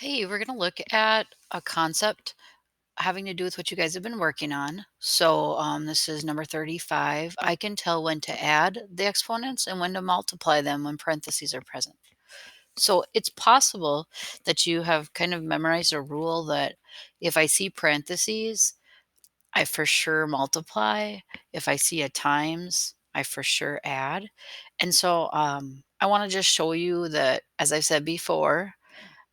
Hey, we're going to look at a concept having to do with what you guys have been working on. This is number 35. I can tell when to add the exponents and when to multiply them when parentheses are present. So, it's possible that you have kind of memorized a rule that if I see parentheses, I for sure multiply. If I see a times, I for sure add. I want to just show you that, as I said before,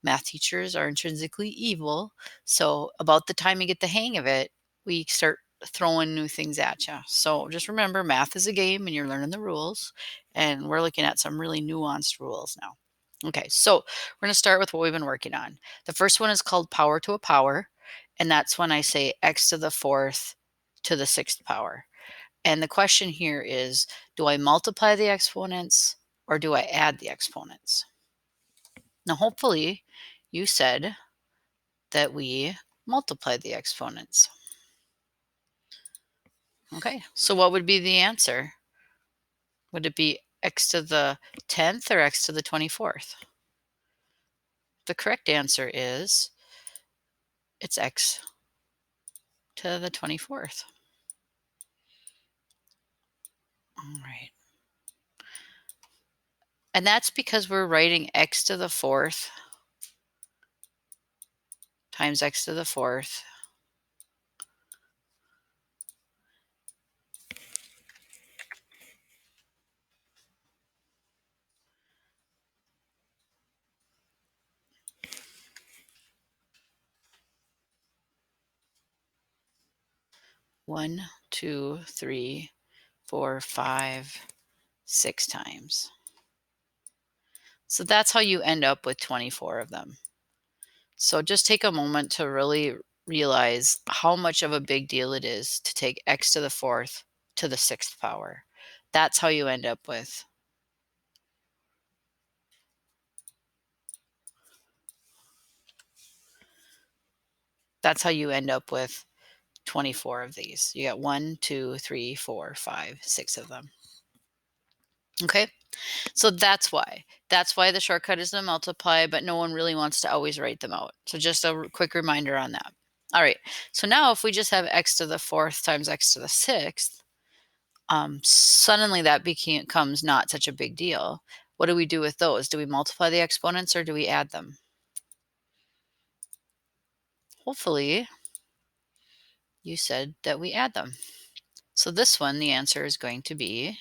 math teachers are intrinsically evil. So about the time you get the hang of it, we start throwing new things at you. So just remember, math is a game and you're learning the rules. And we're looking at some really nuanced rules now. Okay, so we're going to start with what we've been working on. The first one is called power to a power. And that's when I say x to the fourth to the sixth power. And the question here is, do I multiply the exponents or do I add the exponents? Now, hopefully you said that we multiply the exponents. Okay, so what would be the answer? Would it be x to the 10th or x to the 24th? The correct answer is it's x to the 24th. All right. And that's because we're writing x to the fourth times x to the fourth 1, 2, 3, 4, 5, 6 times. So that's how you end up with 24 of them. So just take a moment to really realize how much of a big deal it is to take x to the fourth to the sixth power. That's how you end up with that's how you end up with 24 of these. You got 1, 2, 3, 4, 5, 6 of them. Okay, so that's why. That's why the shortcut is to multiply, but no one really wants to always write them out. So just a quick reminder on that. All right, so now if we just have x to the fourth times x to the sixth, suddenly that becomes not such a big deal. What do we do with those? Do we multiply the exponents or do we add them? Hopefully, you said that we add them. So this one, the answer is going to be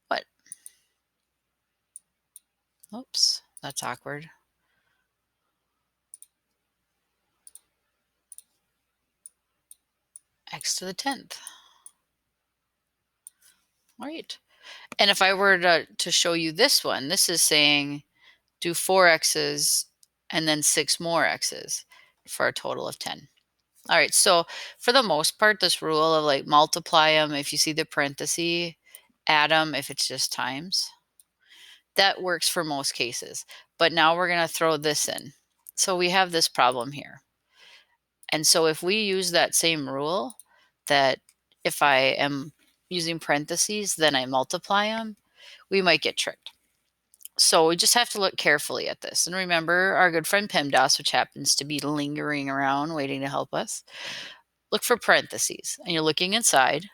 what? Oops, that's awkward. X to the 10th. All right. And if I were to show you this one, this is saying do 4 x's and then 6 more x's for a total of 10. All right, so for the most part, this rule of like multiply them if you see the parenthesis, add them if it's just times, that works for most cases. But now we're going to throw this in. So we have this problem here. And so if we use that same rule, that if I am using parentheses, then I multiply them, we might get tricked. So we just have to look carefully at this. And remember our good friend PEMDAS, which happens to be lingering around waiting to help us. Look for parentheses and you're looking inside.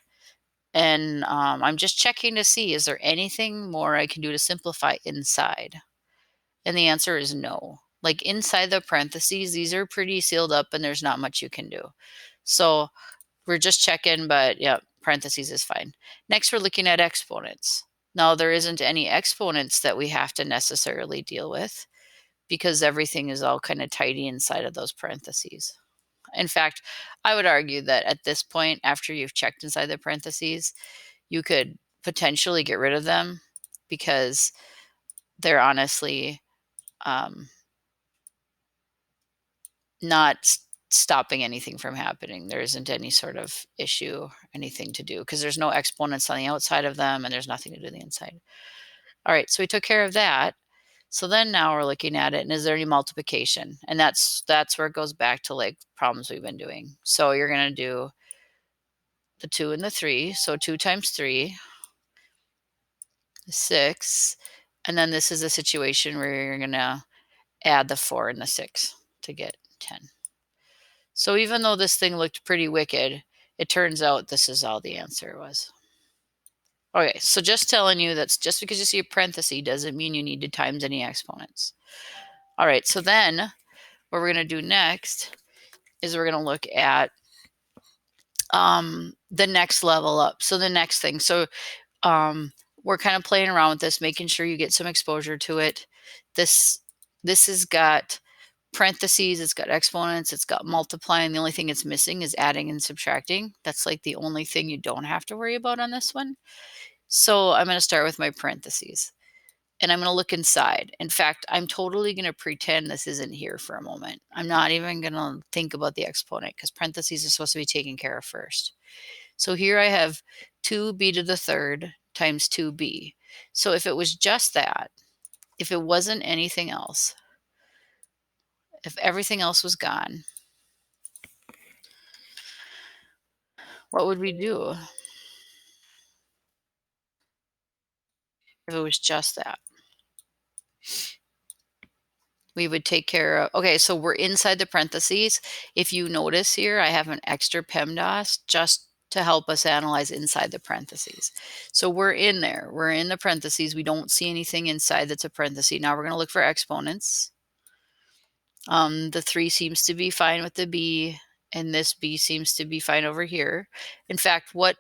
And I'm just checking to see, is there anything more I can do to simplify inside? And the answer is no. Like inside the parentheses, these are pretty sealed up and there's not much you can do. So we're just checking, but yeah, parentheses is fine. Next, we're looking at exponents. Now, there isn't any exponents that we have to necessarily deal with because everything is all kind of tidy inside of those parentheses. In fact, I would argue that at this point, after you've checked inside the parentheses, you could potentially get rid of them because they're honestly not stopping anything from happening. There isn't any sort of issue, anything to do because there's no exponents on the outside of them and there's nothing to do on the inside. All right, so we took care of that. So then now we're looking at it and is there any multiplication? And that's where it goes back to like problems we've been doing. So you're going to do the 2 and the 3. So 2 times 3 is 6. And then this is a situation where you're going to add the 4 and the 6 to get 10. So even though this thing looked pretty wicked, it turns out this is all the answer was. Okay, so just telling you that's just because you see a parenthesis doesn't mean you need to times any exponents. All right, so then what we're going to do next is we're going to look at the next level up. So the next thing. So we're kind of playing around with this, making sure you get some exposure to it. This has got parentheses, it's got exponents, it's got multiplying. The only thing it's missing is adding and subtracting. That's like the only thing you don't have to worry about on this one. So I'm going to start with my parentheses and I'm going to look inside. In fact, I'm totally going to pretend this isn't here for a moment. I'm not even going to think about the exponent because parentheses are supposed to be taken care of first. So here I have 2b to the third times 2b. So if it was just that, if it wasn't anything else, if everything else was gone, what would we do if it was just that? We would take care of, okay, so we're inside the parentheses. If you notice here, I have an extra PEMDAS just to help us analyze inside the parentheses. So we're in there, we're in the parentheses. We don't see anything inside that's a parenthesis. Now we're going to look for exponents. The 3 seems to be fine with the b, and this b seems to be fine over here. In fact, what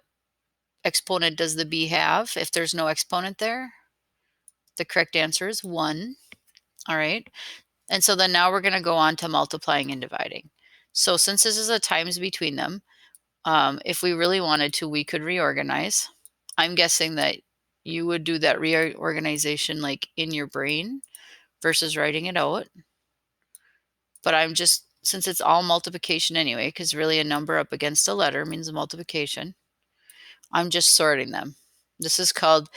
exponent does the b have if there's no exponent there? The correct answer is 1. All right. And so then now we're going to go on to multiplying and dividing. So since this is a times between them, if we really wanted to, we could reorganize. I'm guessing that you would do that reorganization like in your brain versus writing it out. But I'm just, since it's all multiplication anyway, because really a number up against a letter means a multiplication, I'm just sorting them. This is called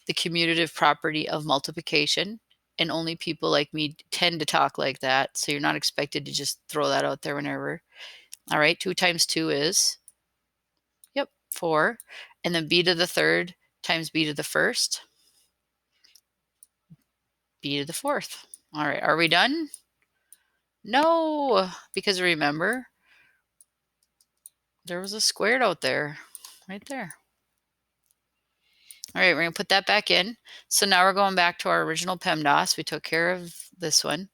the commutative property of multiplication. And only people like me tend to talk like that. So you're not expected to just throw that out there whenever. All right, 2 times 2 is, yep, 4. And then b to the third times b to the first, b to the fourth. All right, are we done? No, because remember, there was a squared out there, right there. All right, we're going to put that back in. So now we're going back to our original PEMDAS. We took care of this one.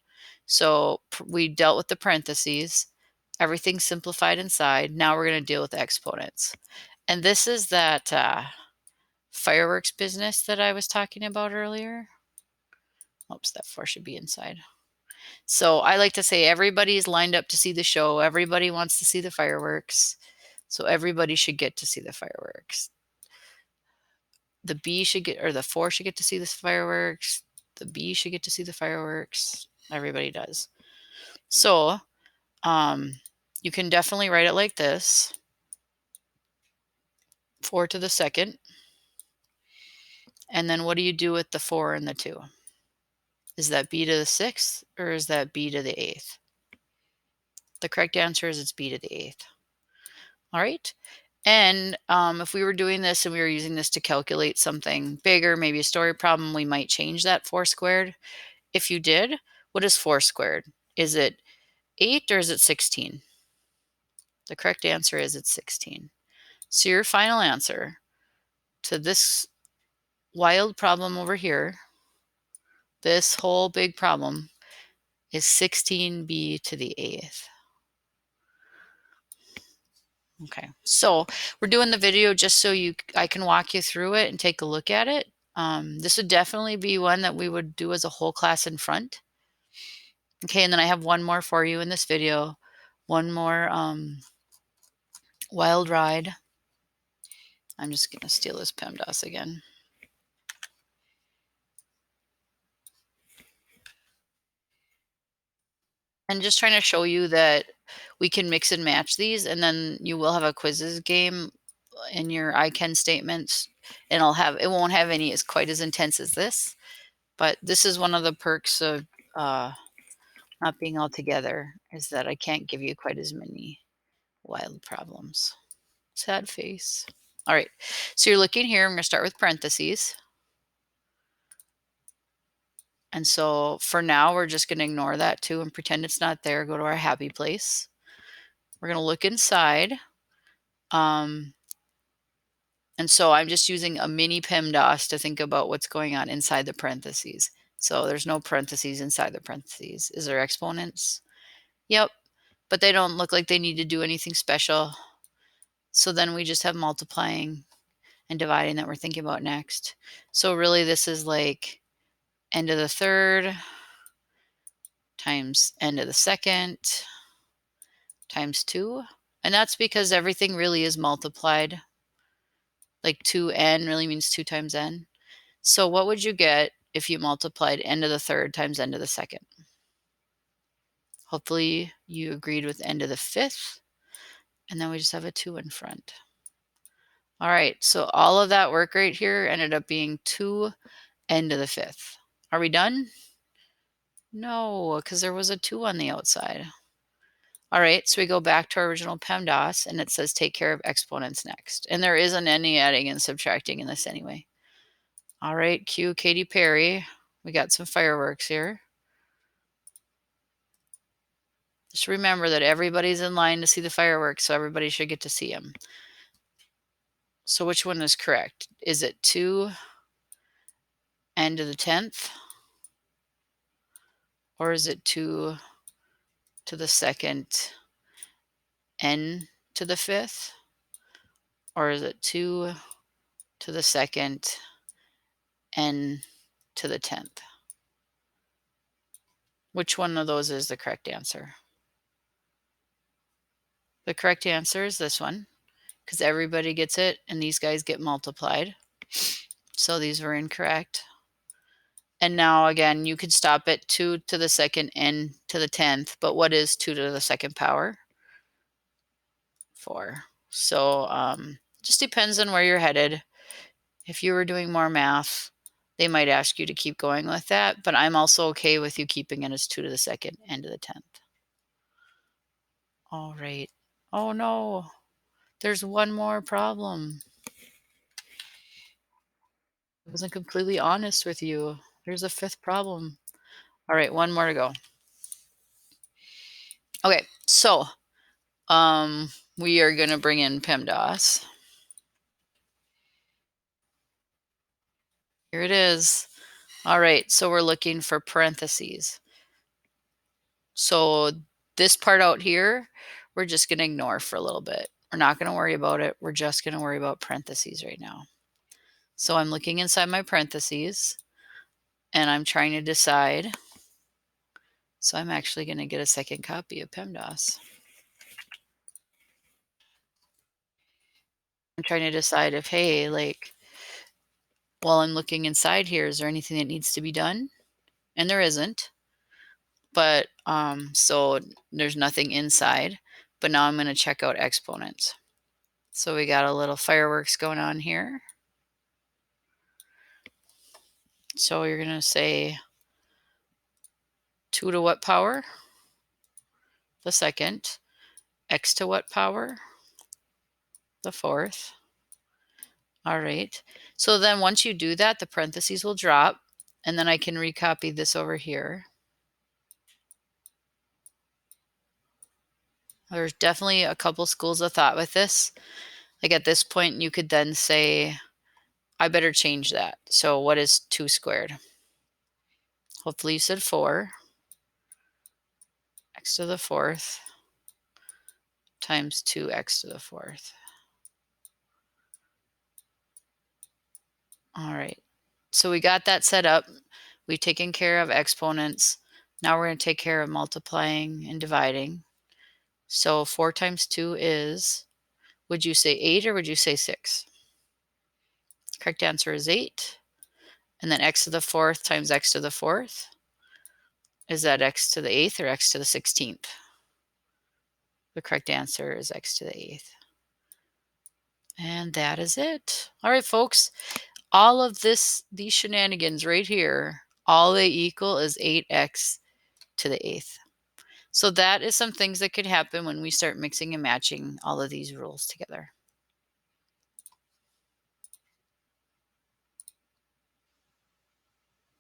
So we dealt with the parentheses. Everything's simplified inside. Now we're going to deal with exponents. And this is that fireworks business that I was talking about earlier. Oops, that 4 should be inside. So I like to say everybody's lined up to see the show. Everybody wants to see the fireworks. So everybody should get to see the fireworks. The B should get, or the 4 should get to see the fireworks. The B should get to see the fireworks. Everybody does. So you can definitely write it like this. 4 to the second. And then what do you do with the 4 and the 2? Is that b to the 6th or is that b to the 8th? The correct answer is it's b to the 8th. All right. And if we were doing this and we were using this to calculate something bigger, maybe a story problem, we might change that 4 squared. If you did, what is 4 squared? Is it 8 or is it 16? The correct answer is it's 16. So your final answer to this wild problem over here, this whole big problem, is 16b to the 8th. Okay, so we're doing the video just so I can walk you through it and take a look at it. This would definitely be one that we would do as a whole class in front. Okay, and then I have one more for you in this video. One more wild ride. I'm just going to steal this PEMDAS again. And just trying to show you that we can mix and match these, and then you will have a quizzes game in your I can statements, and it won't have any as quite as intense as this, but this is one of the perks of not being all together, is that I can't give you quite as many wild problems. Sad face. All right, so you're looking here, I'm going to start with parentheses. And so for now, we're just going to ignore that too and pretend it's not there. Go to our happy place. We're going to look inside. And so I'm just using a mini PEMDAS to think about what's going on inside the parentheses. So there's no parentheses inside the parentheses. Is there exponents? Yep, but they don't look like they need to do anything special. So then we just have multiplying and dividing that we're thinking about next. So really this is like end of the third times end of the second times 2. And that's because everything really is multiplied. Like 2n really means 2 times n. So what would you get if you multiplied end of the third times end of the second? Hopefully you agreed with end of the fifth. And then we just have a 2 in front. All right, so all of that work right here ended up being 2 end of the fifth. Are we done? No, because there was a 2 on the outside. All right, so we go back to our original PEMDAS, and it says take care of exponents next. And there isn't any adding and subtracting in this anyway. All right, cue Katy Perry. We got some fireworks here. Just remember that everybody's in line to see the fireworks, so everybody should get to see them. So which one is correct? Is it 2 n to the 10th? Or is it 2 to the second n to the 5th? Or is it 2 to the second n to the 10th? Which one of those is the correct answer? The correct answer is this one, because everybody gets it and these guys get multiplied. So these were incorrect. And now again, you could stop at 2 to the second n to the 10th, but what is 2 to the second power? 4. So just depends on where you're headed. If you were doing more math, they might ask you to keep going with that, but I'm also okay with you keeping it as 2 to the second n to the 10th. All right. Oh no, there's one more problem. I wasn't completely honest with you. There's a 5th problem. All right, one more to go. Okay, so we are going to bring in PEMDAS. Here it is. All right, so we're looking for parentheses. So this part out here, we're just going to ignore for a little bit. We're not going to worry about it. We're just going to worry about parentheses right now. So I'm looking inside my parentheses and I'm trying to decide. So I'm actually going to get a second copy of PEMDAS. I'm trying to decide if, hey, like, while I'm looking inside here, is there anything that needs to be done? And there isn't. But so there's nothing inside. But now I'm going to check out exponents. So we got a little fireworks going on here. So you're going to say 2 to what power? The second. X to what power? The fourth. All right. So then once you do that, the parentheses will drop. And then I can recopy this over here. There's definitely a couple schools of thought with this. Like at this point, you could then say, I better change that. So what is 2 squared? Hopefully you said 4. X to the fourth times 2x to the fourth. All right. So we got that set up. We've taken care of exponents. Now we're going to take care of multiplying and dividing. So 4 times 2 is, would you say 8 or would you say 6? Correct answer is 8. And then x to the fourth times x to the fourth. Is that x to the 8th or x to the 16th? The correct answer is x to the 8th. And that is it. All right, folks. All of these shenanigans right here, all they equal is 8x to the 8th. So that is some things that could happen when we start mixing and matching all of these rules together.